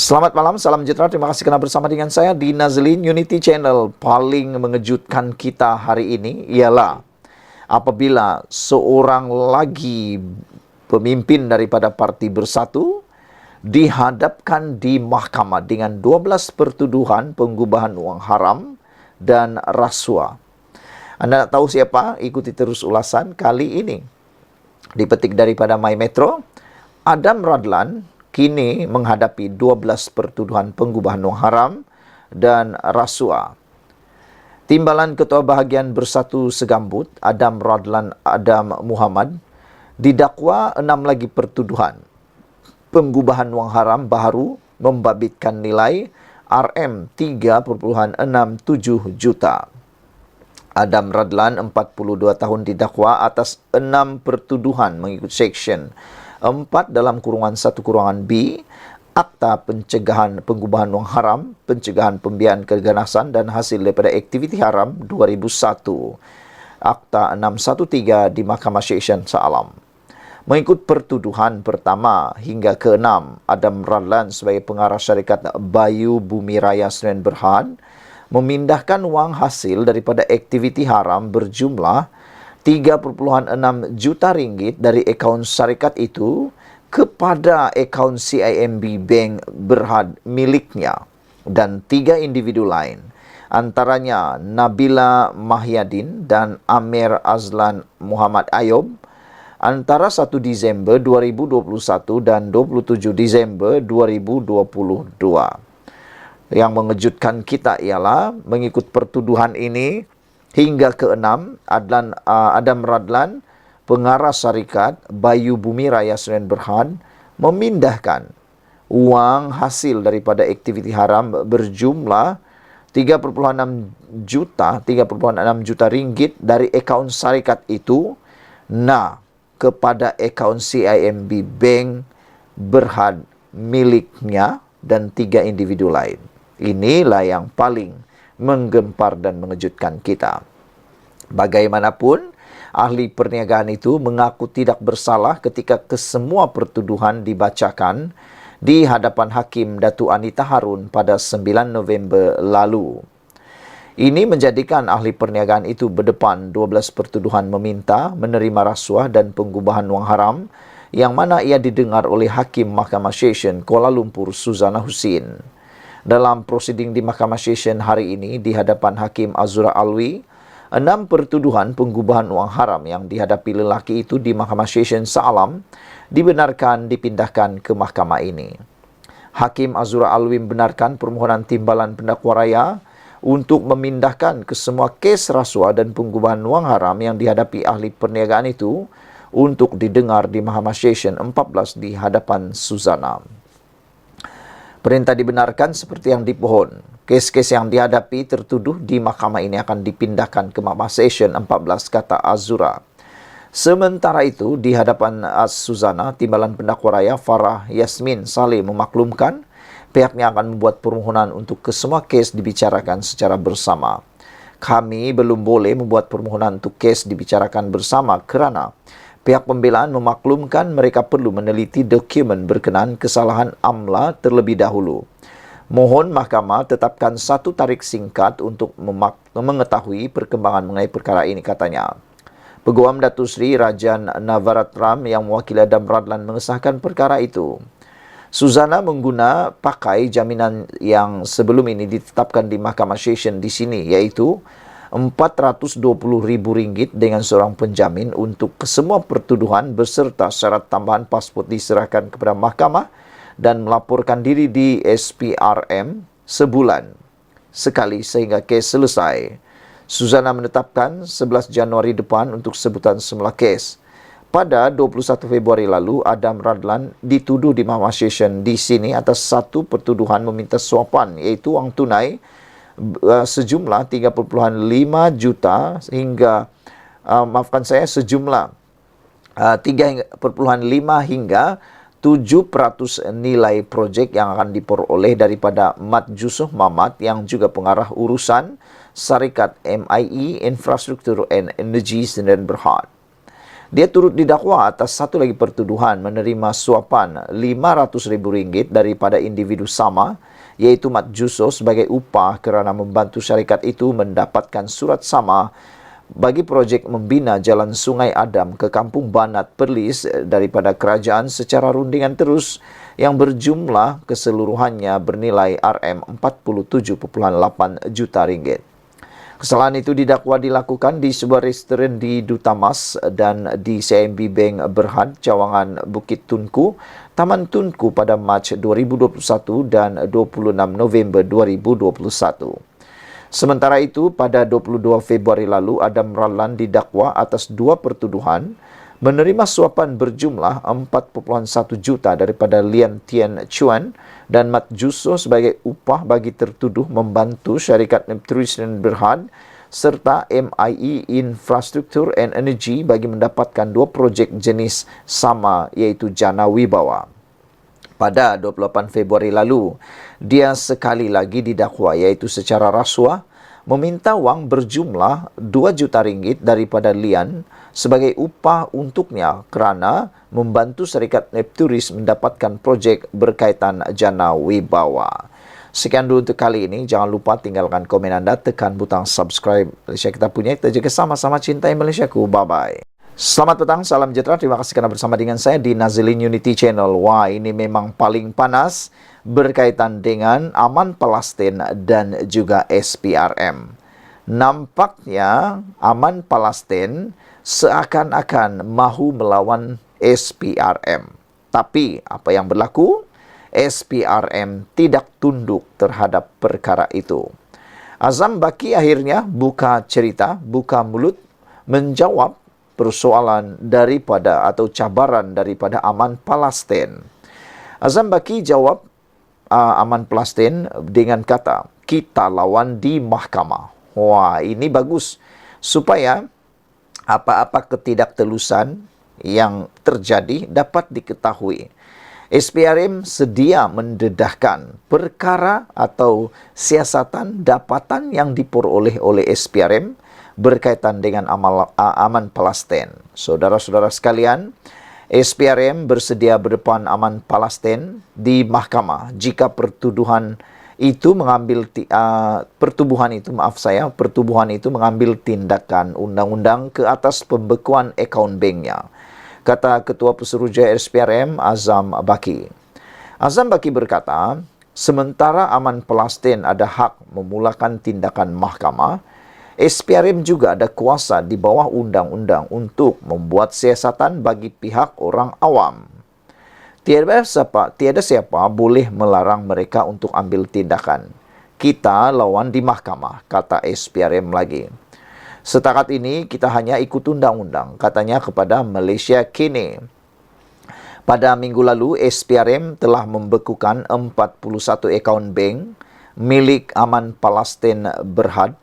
Selamat malam, salam sejahtera. Terima kasih kerana bersama dengan saya di Nazlin Unity Channel. Paling mengejutkan kita hari ini ialah apabila seorang lagi pemimpin daripada Parti Bersatu dihadapkan di mahkamah dengan 12 pertuduhan penggubahan wang haram dan rasuah. Anda nak tahu siapa? Ikuti terus ulasan kali ini. Dipetik daripada My Metro, Adam Radlan kini menghadapi 12 pertuduhan penggubahan wang haram dan rasuah. Timbalan Ketua Bahagian Bersatu Segambut, Adam Radlan Adam Muhammad, didakwa 6 lagi pertuduhan penggubahan wang haram baharu membabitkan nilai RM3.67 juta. Adam Radlan, 42 tahun, didakwa atas 6 pertuduhan mengikut Seksyen 4 dalam kurungan 1 kurangan B, Akta Pencegahan Penggubahan Wang Haram, Pencegahan Pembiayaan Keganasan dan Hasil daripada Aktiviti Haram 2001, Akta 613 di Mahkamah Seksyen Shah Alam. Mengikut pertuduhan pertama hingga ke-6, Adam Radlan sebagai pengarah syarikat Bayu Bumi Raya Sdn Bhd memindahkan wang hasil daripada aktiviti haram berjumlah 3.6 juta ringgit dari akaun syarikat itu kepada akaun CIMB Bank Berhad miliknya dan 3 individu lain, antaranya Nabila Mahyadin dan Amir Azlan Muhammad Ayub, antara 1 Disember 2021 dan 27 Disember 2022. Yang mengejutkan kita ialah mengikut pertuduhan ini hingga ke-6, Adam Radlan, pengarah syarikat Bayu Bumi Raya Sdn Bhd, memindahkan wang hasil daripada aktiviti haram berjumlah 3.6 juta ringgit dari akaun syarikat itu kepada akaun CIMB Bank Berhad miliknya dan 3 individu lain. Inilah yang paling menggempar dan mengejutkan kita. Bagaimanapun, ahli perniagaan itu mengaku tidak bersalah ketika kesemua pertuduhan dibacakan di hadapan Hakim Datuk Anita Harun pada 9 November lalu. Ini menjadikan ahli perniagaan itu berdepan 12 pertuduhan meminta, menerima rasuah dan penggubahan wang haram yang mana ia didengar oleh Hakim Mahkamah Seksyen Kuala Lumpur Suzana Husin. Dalam prosiding di Mahkamah Seksyen hari ini di hadapan Hakim Azura Alwi, 6 pertuduhan penggubahan wang haram yang dihadapi lelaki itu di Mahkamah Seksyen Shah Alam dibenarkan dipindahkan ke mahkamah ini. Hakim Azura Alwi membenarkan permohonan timbalan pendakwa raya untuk memindahkan ke semua kes rasuah dan penggubahan wang haram yang dihadapi ahli perniagaan itu untuk didengar di Mahkamah Seksyen 14 di hadapan Suzana. Perintah dibenarkan seperti yang dipohon. Kes-kes yang dihadapi tertuduh di mahkamah ini akan dipindahkan ke Mahkamah Seksyen 14, kata Azura. Sementara itu, di hadapan Suzana, timbalan pendakwa raya Farah Yasmin Saleh memaklumkan pihaknya akan membuat permohonan untuk kesemua kes dibicarakan secara bersama. Kami belum boleh membuat permohonan untuk kes dibicarakan bersama kerana pihak pembelaan memaklumkan mereka perlu meneliti dokumen berkenaan kesalahan amla terlebih dahulu. Mohon mahkamah tetapkan satu tarikh singkat untuk mengetahui perkembangan mengenai perkara ini, katanya. Peguam Datuk Seri Rajan Navaratram yang mewakili Adam Radlan mengesahkan perkara itu. Suzana mengguna pakai jaminan yang sebelum ini ditetapkan di Mahkamah Seksyen di sini, iaitu RM420,000 dengan seorang penjamin untuk kesemua pertuduhan beserta syarat tambahan pasport diserahkan kepada mahkamah dan melaporkan diri di SPRM sebulan sekali sehingga kes selesai. Suzana menetapkan 11 Januari depan untuk sebutan semula kes. Pada 21 Februari lalu, Adam Radlan dituduh di Mahkamah Seksyen di sini atas satu pertuduhan meminta suapan, iaitu wang tunai sejumlah 3.5 juta hingga sejumlah 3.5 hingga 7% nilai projek yang akan diperoleh daripada Mat Jusuh Mamat yang juga pengarah urusan Syarikat MIE Infrastruktur and Energy Sdn Bhd. Dia turut didakwa atas satu lagi pertuduhan menerima suapan RM500,000 daripada individu sama, iaitu Mat Juso, sebagai upah kerana membantu syarikat itu mendapatkan surat sama bagi projek membina Jalan Sungai Adam ke Kampung Banat Perlis daripada kerajaan secara rundingan terus yang berjumlah keseluruhannya bernilai RM47.8 juta. Kesalahan itu didakwa dilakukan di sebuah restoran di Dutamas dan di CIMB Bank Berhad, Cawangan Bukit Tunku, Taman Tunku pada Mac 2021 dan 26 November 2021. Sementara itu, pada 22 Februari lalu, Adam Radlan didakwa atas dua pertuduhan menerima suapan berjumlah 4.1 juta daripada Lian Tian Chuan dan Mat Juso sebagai upah bagi tertuduh membantu syarikat Neptunian Berhad serta MIE Infrastructure and Energy bagi mendapatkan dua projek jenis sama, iaitu Jana Wibawa. Pada 28 Februari lalu, dia sekali lagi didakwa, iaitu secara rasuah meminta wang berjumlah RM2 juta daripada Lian sebagai upah untuknya kerana membantu syarikat Nepturis mendapatkan projek berkaitan Jana Wibawa. Sekian dulu untuk kali ini. Jangan lupa tinggalkan komen anda, tekan butang subscribe. Malaysia kita punya, kita jaga sama-sama cintai Malaysiaku. Bye-bye. Selamat petang, salam sejahtera. Terima kasih kerana bersama dengan saya di Nazilin Unity Channel. Wah, ini memang paling panas berkaitan dengan aman Palestin dan juga SPRM. Nampaknya aman Palestin seakan-akan mahu melawan SPRM. Tapi apa yang berlaku? SPRM tidak tunduk terhadap perkara itu. Azam Baki akhirnya buka cerita, buka mulut, menjawab persoalan daripada atau cabaran daripada aman Palestin. Azam Baki jawab aman Palestin dengan kata, kita lawan di mahkamah. Wah, ini bagus supaya apa-apa ketidaktelusan yang terjadi dapat diketahui. SPRM sedia mendedahkan perkara atau siasatan dapatan yang diperoleh oleh SPRM berkaitan dengan aman Palestin. Saudara-saudara sekalian, SPRM bersedia berdepan aman Palestin di mahkamah jika pertubuhan itu mengambil tindakan undang-undang ke atas pembekuan akaun banknya, kata Ketua Pesuruhjaya SPRM Azam Baki. Azam Baki berkata, sementara aman Palestin ada hak memulakan tindakan mahkamah, SPRM juga ada kuasa di bawah undang-undang untuk membuat siasatan bagi pihak orang awam. Tiada siapa boleh melarang mereka untuk ambil tindakan. Kita lawan di mahkamah, kata SPRM lagi. Setakat ini kita hanya ikut undang-undang, katanya kepada Malaysia Kini. Pada minggu lalu, SPRM telah membekukan 41 akaun bank milik aman Palestin Berhad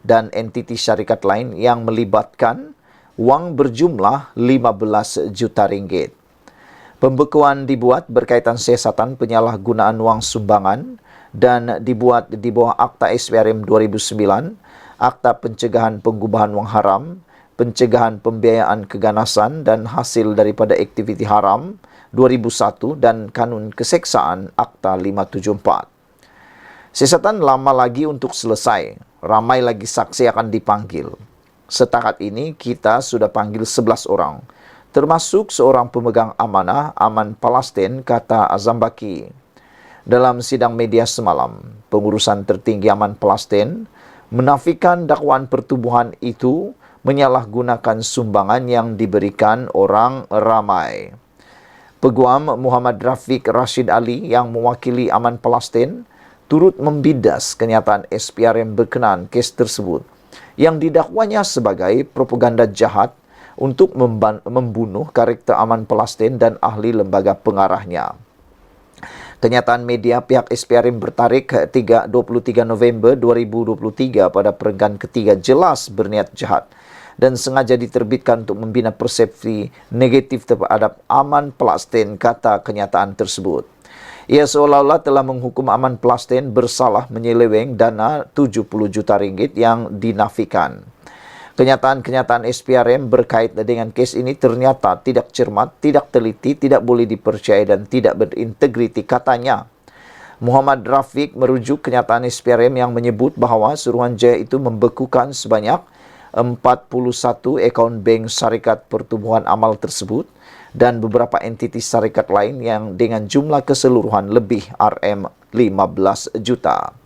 dan entiti syarikat lain yang melibatkan wang berjumlah RM15 juta. Pembekuan dibuat berkaitan siasatan penyalahgunaan wang sumbangan dan dibuat di bawah Akta SPRM 2009, Akta Pencegahan Pengubahan Wang Haram, Pencegahan Pembiayaan Keganasan dan Hasil daripada Aktiviti Haram 2001 dan Kanun Keseksaan Akta 574. Siasatan lama lagi untuk selesai. Ramai lagi saksi akan dipanggil. Setakat ini kita sudah panggil 11 orang, termasuk seorang pemegang amanah aman Palestin, kata Azam Baki. Dalam sidang media semalam, pengurusan tertinggi aman Palestin menafikan dakwaan pertubuhan itu menyalahgunakan sumbangan yang diberikan orang ramai. Peguam Muhammad Rafiq Rashid Ali yang mewakili aman Palestin turut membidas kenyataan SPRM berkenaan kes tersebut yang didakwanya sebagai propaganda jahat untuk membunuh karakter aman Palestin dan ahli lembaga pengarahnya. Kenyataan media pihak SPRM bertarikh 23 November 2023 pada perenggan ketiga jelas berniat jahat dan sengaja diterbitkan untuk membina persepsi negatif terhadap aman Palestin, kata kenyataan tersebut. Ia seolah-olah telah menghukum aman Palestin bersalah menyeleweng dana RM70 juta yang dinafikan. Kenyataan-kenyataan SPRM berkait dengan kes ini ternyata tidak cermat, tidak teliti, tidak boleh dipercayai dan tidak berintegriti, katanya. Muhammad Rafiq merujuk kenyataan SPRM yang menyebut bahawa Suruhanjaya itu membekukan sebanyak 41 akaun bank syarikat pertubuhan amal tersebut dan beberapa entiti syarikat lain yang dengan jumlah keseluruhan lebih RM15 juta.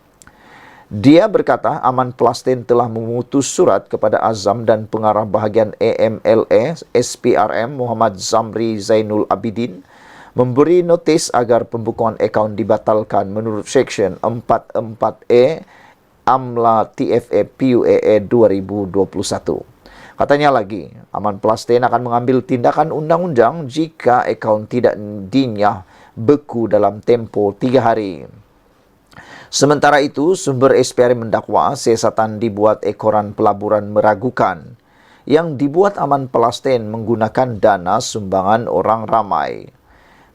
Dia berkata Aman Palestin telah mengutus surat kepada Azam dan pengarah bahagian AMLA SPRM Muhammad Zamri Zainul Abidin memberi notis agar pembukaan akaun dibatalkan menurut Seksyen 44A AMLA TFA PUAA 2021. Katanya lagi, Aman Palestin akan mengambil tindakan undang-undang jika akaun tidak dinyah beku dalam tempoh 3 hari. Sementara itu, sumber SPRM mendakwa siasatan dibuat ekoran pelaburan meragukan yang dibuat Aman Palestin menggunakan dana sumbangan orang ramai.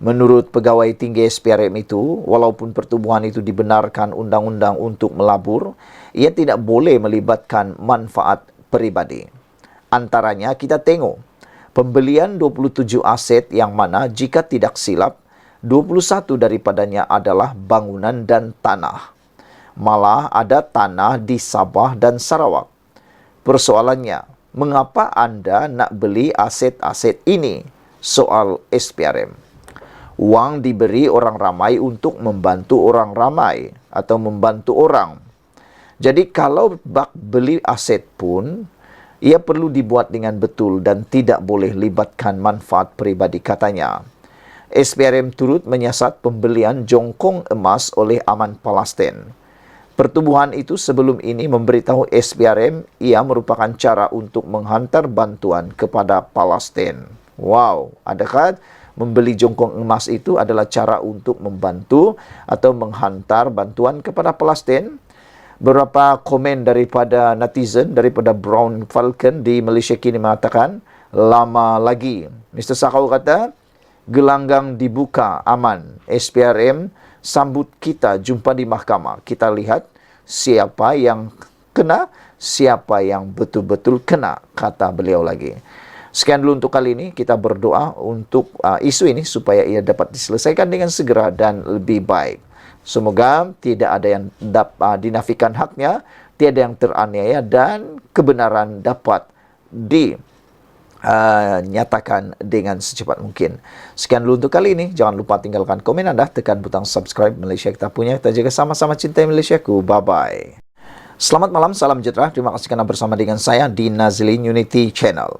Menurut pegawai tinggi SPRM itu, walaupun pertubuhan itu dibenarkan undang-undang untuk melabur, ia tidak boleh melibatkan manfaat peribadi. Antaranya kita tengok pembelian 27 aset yang mana jika tidak silap 21 daripadanya adalah bangunan dan tanah. Malah ada tanah di Sabah dan Sarawak. Persoalannya, mengapa anda nak beli aset-aset ini? Soal SPRM. Wang diberi orang ramai untuk membantu orang ramai atau membantu orang. Jadi kalau bak beli aset pun, ia perlu dibuat dengan betul dan tidak boleh libatkan manfaat peribadi, katanya. SPRM turut menyiasat pembelian jongkong emas oleh Aman Palestin. Pertubuhan itu sebelum ini memberitahu SPRM ia merupakan cara untuk menghantar bantuan kepada Palestin. Wow, adakah membeli jongkong emas itu adalah cara untuk membantu atau menghantar bantuan kepada Palestin? Beberapa komen daripada netizen, daripada Brown Falcon di Malaysia kini mengatakan, lama lagi. Mr. Sakau kata, gelanggang dibuka, aman. SPRM sambut kita, jumpa di mahkamah. Kita lihat siapa yang kena, siapa yang betul-betul kena, kata beliau lagi. Sekian dulu untuk kali ini. Kita berdoa untuk isu ini supaya ia dapat diselesaikan dengan segera dan lebih baik. Semoga tidak ada yang dinafikan haknya, tiada yang teraniaya dan kebenaran dapat dinyatakan dengan secepat mungkin. Sekian dulu untuk kali ini. Jangan lupa tinggalkan komen anda, tekan butang subscribe. Malaysia kita punya, kita jaga sama-sama cintai Malaysiaku. Bye-bye. Selamat malam, salam sejahtera. Terima kasih kerana bersama dengan saya di Nazlin Unity Channel.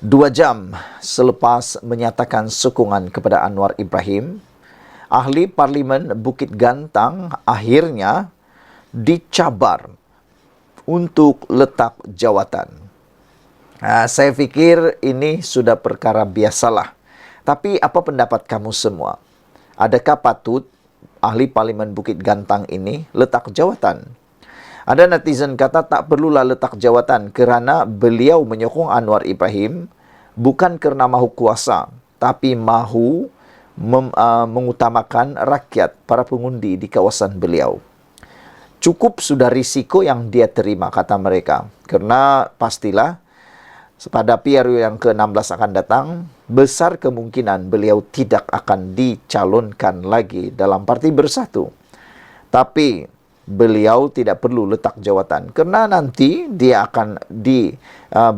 2 jam selepas menyatakan sokongan kepada Anwar Ibrahim, Ahli Parlimen Bukit Gantang akhirnya dicabar untuk letak jawatan. Saya fikir ini sudah perkara biasalah. Tapi apa pendapat kamu semua? Adakah patut Ahli Parlimen Bukit Gantang ini letak jawatan? Ada netizen kata tak perlulah letak jawatan kerana beliau menyokong Anwar Ibrahim bukan kerana mahu kuasa, tapi mahu mengutamakan rakyat, para pengundi di kawasan beliau. Cukup sudah risiko yang dia terima, kata mereka. Kerana pastilah pada PRU yang ke-16 akan datang, besar kemungkinan beliau tidak akan dicalonkan lagi dalam Parti Bersatu. Tapi beliau tidak perlu letak jawatan kerana nanti dia akan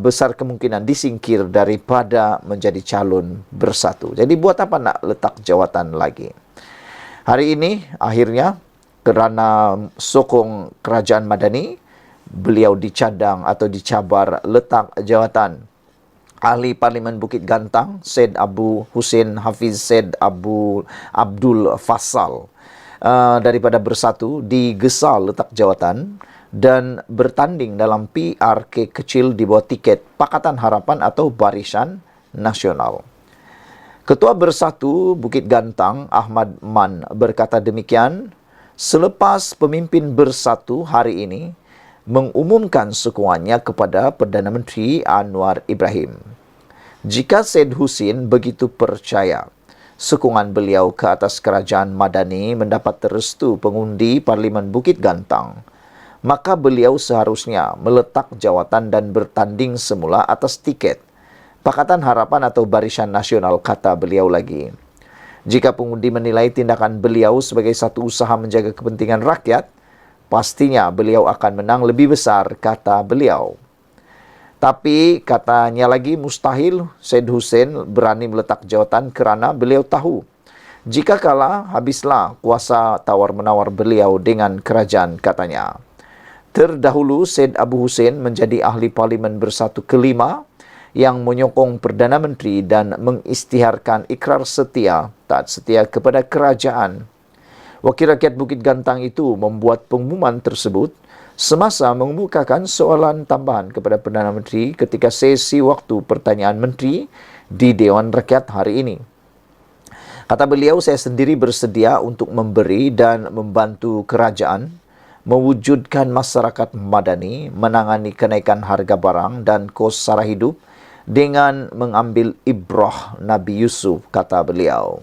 besar kemungkinan disingkir daripada menjadi calon Bersatu. Jadi buat apa nak letak jawatan lagi? Hari ini akhirnya kerana sokong kerajaan Madani, beliau dicadang atau dicabar letak jawatan. Ahli Parlimen Bukit Gantang Syed Abu Hussein Hafiz Syed Abdul Fassal daripada Bersatu digesal letak jawatan dan bertanding dalam PRK kecil di bawah tiket Pakatan Harapan atau Barisan Nasional. Ketua Bersatu Bukit Gantang Ahmad Man berkata demikian selepas pemimpin Bersatu hari ini mengumumkan sokongannya kepada Perdana Menteri Anwar Ibrahim. Jika Syed Husin begitu percaya sokongan beliau ke atas kerajaan Madani mendapat restu pengundi Parlimen Bukit Gantang, maka beliau seharusnya meletak jawatan dan bertanding semula atas tiket Pakatan Harapan atau Barisan Nasional, kata beliau lagi. Jika pengundi menilai tindakan beliau sebagai satu usaha menjaga kepentingan rakyat, pastinya beliau akan menang lebih besar, kata beliau. Tapi katanya lagi mustahil Syed Hussein berani meletak jawatan kerana beliau tahu jika kalah habislah kuasa tawar-menawar beliau dengan kerajaan, katanya. Terdahulu Syed Abu Hussein menjadi ahli Parlimen Bersatu kelima yang menyokong Perdana Menteri dan mengisytiharkan ikrar setia, taat setia kepada kerajaan. Wakil rakyat Bukit Gantang itu membuat pengumuman tersebut semasa mengemukakan soalan tambahan kepada Perdana Menteri ketika sesi waktu pertanyaan menteri di Dewan Rakyat hari ini. Kata beliau, saya sendiri bersedia untuk memberi dan membantu kerajaan mewujudkan masyarakat madani, menangani kenaikan harga barang dan kos sara hidup dengan mengambil ibrah Nabi Yusuf, kata beliau.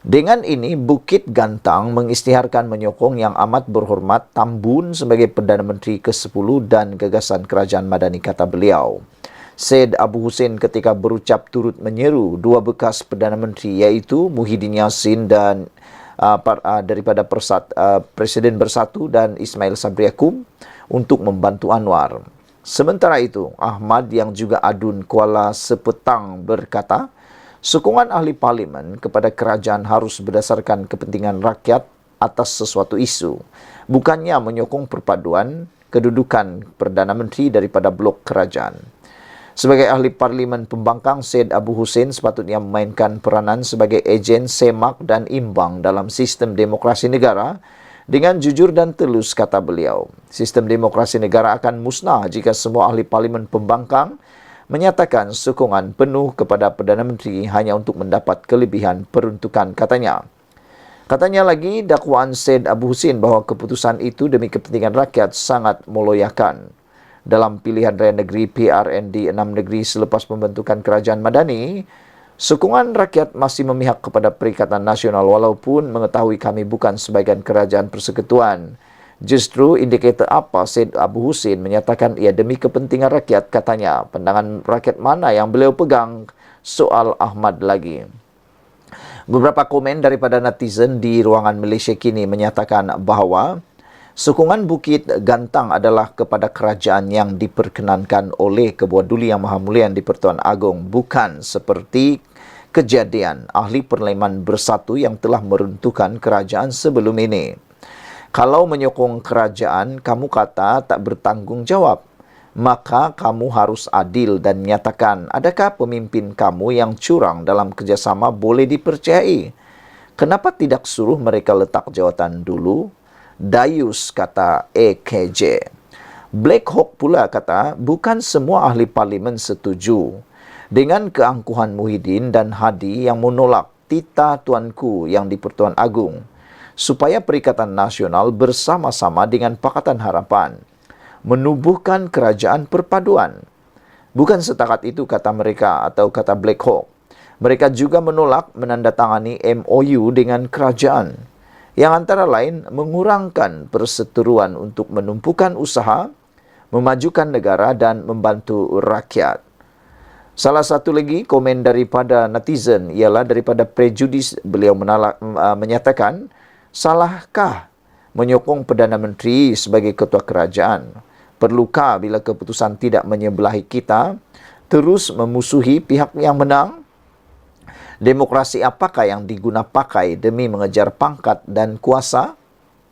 Dengan ini, Bukit Gantang mengisytiharkan menyokong Yang Amat Berhormat Tambun sebagai Perdana Menteri ke-10 dan gagasan kerajaan madani, kata beliau. Syed Abu Hussein ketika berucap turut menyeru dua bekas Perdana Menteri iaitu Muhyiddin Yassin dan daripada Presiden Bersatu dan Ismail Sabri Yaakob untuk membantu Anwar. Sementara itu, Ahmad yang juga adun Kuala Sepetang berkata, sokongan ahli parlimen kepada kerajaan harus berdasarkan kepentingan rakyat atas sesuatu isu, bukannya menyokong perpaduan kedudukan Perdana Menteri daripada blok kerajaan. Sebagai ahli parlimen pembangkang, Syed Abu Hussein sepatutnya memainkan peranan sebagai ejen semak dan imbang dalam sistem demokrasi negara dengan jujur dan telus, kata beliau. Sistem demokrasi negara akan musnah jika semua ahli parlimen pembangkang menyatakan sokongan penuh kepada Perdana Menteri hanya untuk mendapat kelebihan peruntukan, katanya. Katanya lagi, dakwaan Syed Abu Hussein bahawa keputusan itu demi kepentingan rakyat sangat meloyakan. Dalam pilihan raya negeri PRN di 6 negeri selepas pembentukan kerajaan madani, sokongan rakyat masih memihak kepada Perikatan Nasional walaupun mengetahui kami bukan sebahagian kerajaan persekutuan. Justru indikator apa Syed Abu Hussein menyatakan ia demi kepentingan rakyat, katanya. Pandangan rakyat mana yang beliau pegang? Soal Ahmad lagi. Beberapa komen daripada netizen di ruangan Malaysia Kini menyatakan bahawa sokongan Bukit Gantang adalah kepada kerajaan yang diperkenankan oleh Ketua Duli Yang Maha Mulia di-Pertuan Agong, bukan seperti kejadian ahli Parlimen Bersatu yang telah meruntuhkan kerajaan sebelum ini. Kalau menyokong kerajaan, kamu kata tak bertanggungjawab, maka kamu harus adil dan nyatakan adakah pemimpin kamu yang curang dalam kerjasama boleh dipercayai. Kenapa tidak suruh mereka letak jawatan dulu? Dayus, kata AKJ. Black Hawk pula kata, bukan semua ahli parlimen setuju dengan keangkuhan Muhyiddin dan Hadi yang menolak tita tuanku yang di-Pertuan Agong supaya Perikatan Nasional bersama-sama dengan Pakatan Harapan menubuhkan kerajaan perpaduan. Bukan setakat itu, kata mereka atau kata Black Hawk. Mereka juga menolak menandatangani MOU dengan kerajaan yang antara lain mengurangkan perseteruan untuk menumpukan usaha, memajukan negara dan membantu rakyat. Salah satu lagi komen daripada netizen ialah daripada prejudis. Beliau menyatakan, salahkah menyokong Perdana Menteri sebagai ketua kerajaan? Perlukah bila keputusan tidak menyebelahi kita, terus memusuhi pihak yang menang? Demokrasi apakah yang diguna pakai demi mengejar pangkat dan kuasa?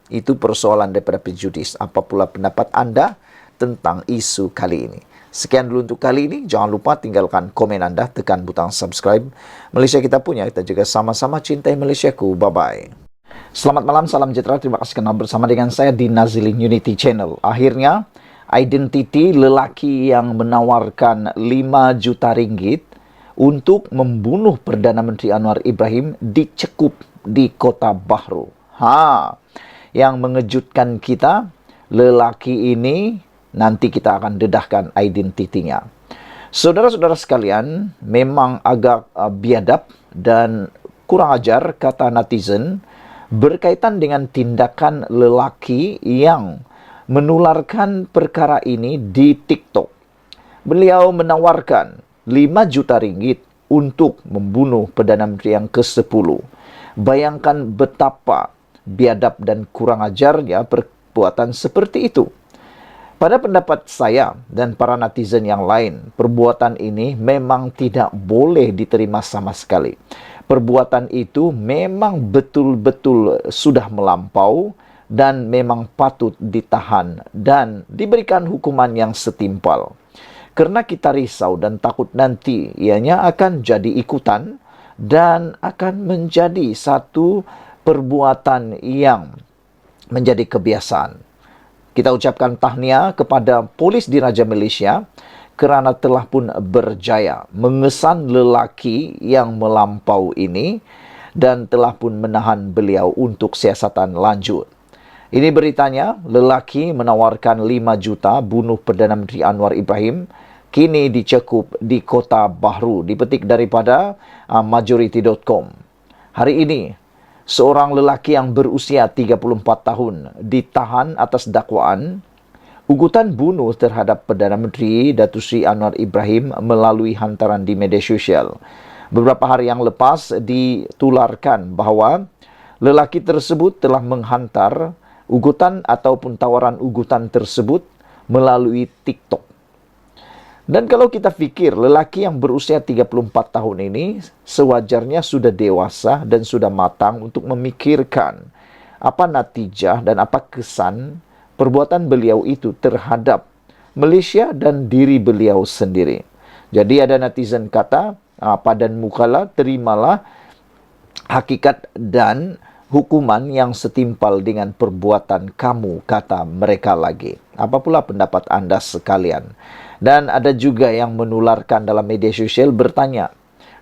Itu persoalan daripada prejudis. Apa pula pendapat anda tentang isu kali ini? Sekian dulu untuk kali ini. Jangan lupa tinggalkan komen anda, tekan butang subscribe. Malaysia kita punya, kita juga sama-sama cintai Malaysiaku. Bye-bye. Selamat malam, salam sejahtera. Terima kasih kenal bersama dengan saya di Nazilin Unity Channel. Akhirnya, identiti lelaki yang menawarkan 5 juta ringgit untuk membunuh Perdana Menteri Anwar Ibrahim dicekup di Kota Bahru. Yang mengejutkan kita, lelaki ini nanti kita akan dedahkan identitinya. Saudara-saudara sekalian, memang agak biadab dan kurang ajar, kata netizen, berkaitan dengan tindakan lelaki yang menularkan perkara ini di TikTok. Beliau menawarkan 5 juta ringgit untuk membunuh Perdana Menteri yang ke-10. Bayangkan betapa biadab dan kurang ajarnya perbuatan seperti itu. Pada pendapat saya dan para netizen yang lain, perbuatan ini memang tidak boleh diterima sama sekali. Perbuatan itu memang betul-betul sudah melampau dan memang patut ditahan dan diberikan hukuman yang setimpal. Karena kita risau dan takut nanti ianya akan jadi ikutan dan akan menjadi satu perbuatan yang menjadi kebiasaan. Kita ucapkan tahniah kepada polis Diraja Malaysia kerana telah pun berjaya mengesan lelaki yang melampau ini dan telah pun menahan beliau untuk siasatan lanjut. Ini beritanya, lelaki menawarkan 5 juta bunuh Perdana Menteri Anwar Ibrahim, kini dicekup di Kota Bahru, dipetik daripada Majority.com. Hari ini, seorang lelaki yang berusia 34 tahun ditahan atas dakwaan ugutan bunuh terhadap Perdana Menteri Datuk Seri Anwar Ibrahim melalui hantaran di media sosial. Beberapa hari yang lepas ditularkan bahawa lelaki tersebut telah menghantar ugutan ataupun tawaran ugutan tersebut melalui TikTok. Dan kalau kita fikir lelaki yang berusia 34 tahun ini sewajarnya sudah dewasa dan sudah matang untuk memikirkan apa natijah dan apa kesan perbuatan beliau itu terhadap Malaysia dan diri beliau sendiri. Jadi ada netizen kata, padan mukalah, terimalah hakikat dan hukuman yang setimpal dengan perbuatan kamu, kata mereka lagi. Apa pula pendapat anda sekalian? Dan ada juga yang menularkan dalam media sosial bertanya,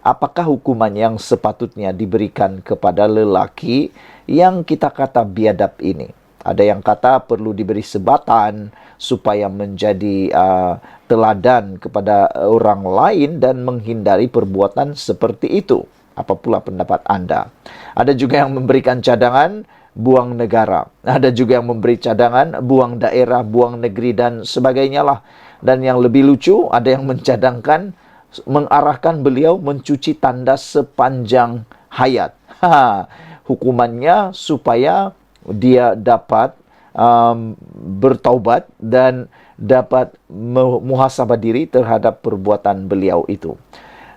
apakah hukuman yang sepatutnya diberikan kepada lelaki yang kita kata biadab ini? Ada yang kata perlu diberi sebatan supaya menjadi teladan kepada orang lain dan menghindari perbuatan seperti itu. Apa pula pendapat anda? Ada juga yang memberikan cadangan, buang negara. Ada juga yang memberi cadangan, buang daerah, buang negeri dan sebagainya lah. Dan yang lebih lucu, ada yang mencadangkan, mengarahkan beliau mencuci tanda sepanjang hayat. Hukumannya supaya dia dapat bertaubat dan dapat muhasabah diri terhadap perbuatan beliau itu.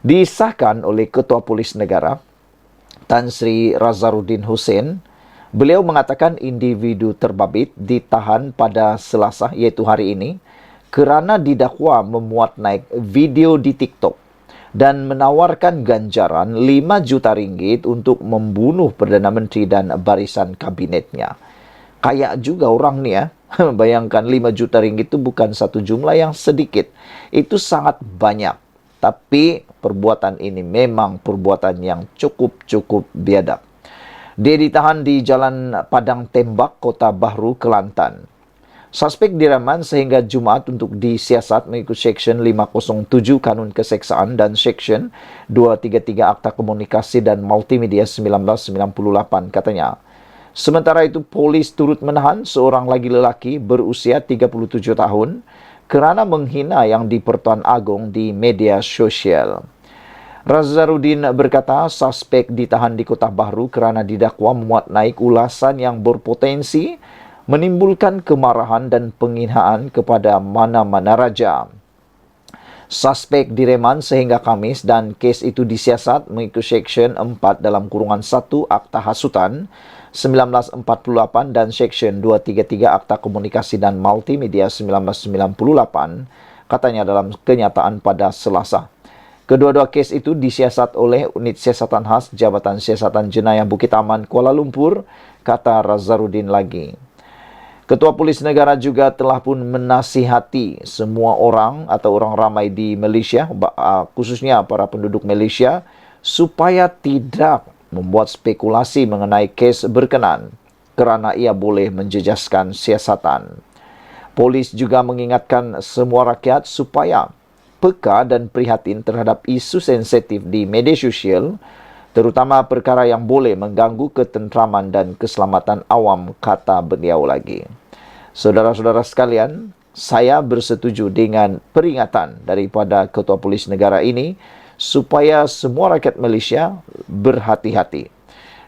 Disahkan oleh Ketua Polis Negara, Tan Sri Razaruddin Hussein, beliau mengatakan individu terbabit ditahan pada Selasa, iaitu hari ini, kerana didakwa memuat naik video di TikTok dan menawarkan ganjaran 5 juta ringgit untuk membunuh Perdana Menteri dan barisan kabinetnya. Kayak juga orang ni ya. Bayangkan 5 juta ringgit itu bukan satu jumlah yang sedikit. Itu sangat banyak. Tapi perbuatan ini memang perbuatan yang cukup biadab. Dia ditahan di Jalan Padang Tembak, Kota Bahru, Kelantan. Suspek direman sehingga Jumaat untuk disiasat mengikut Seksyen 507 Kanun Keseksaan dan Seksyen 233 Akta Komunikasi dan Multimedia 1998 katanya. Sementara itu, polis turut menahan seorang lagi lelaki berusia 37 tahun kerana menghina Yang di-Pertuan Agong di media sosial. Razaruddin berkata suspek ditahan di Kota Bahru kerana didakwa memuat naik ulasan yang berpotensi menimbulkan kemarahan dan penghinaan kepada mana-mana raja. Suspek direman sehingga Khamis dan kes itu disiasat mengikut Seksyen 4 dalam kurungan 1 Akta Hasutan 1948 dan Seksyen 233 Akta Komunikasi dan Multimedia 1998, katanya dalam kenyataan pada Selasa. Kedua-dua kes itu disiasat oleh Unit Siasatan Khas Jabatan Siasatan Jenayah Bukit Aman, Kuala Lumpur, kata Razaruddin lagi. Ketua Polis Negara juga telah pun menasihati semua orang atau orang ramai di Malaysia, khususnya para penduduk Malaysia, supaya tidak membuat spekulasi mengenai kes berkenan kerana ia boleh menjejaskan siasatan. Polis juga mengingatkan semua rakyat supaya peka dan prihatin terhadap isu sensitif di media sosial, terutama perkara yang boleh mengganggu ketenteraman dan keselamatan awam, kata beliau lagi. Saudara-saudara sekalian, saya bersetuju dengan peringatan daripada Ketua Polis Negara ini supaya semua rakyat Malaysia berhati-hati.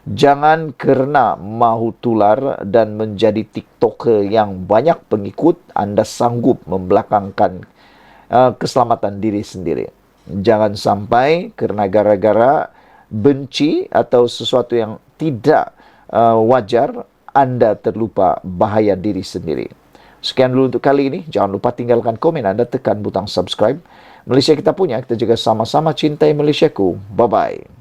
Jangan kerana mahu tular dan menjadi TikToker yang banyak pengikut, anda sanggup membelakangkan keselamatan diri sendiri. Jangan sampai kerana gara-gara benci atau sesuatu yang tidak wajar, anda terlupa bahaya diri sendiri. Sekian dulu untuk kali ini. Jangan lupa tinggalkan komen anda, tekan butang subscribe. Malaysia kita punya, kita juga sama-sama cintai Malaysiaku. Bye-bye.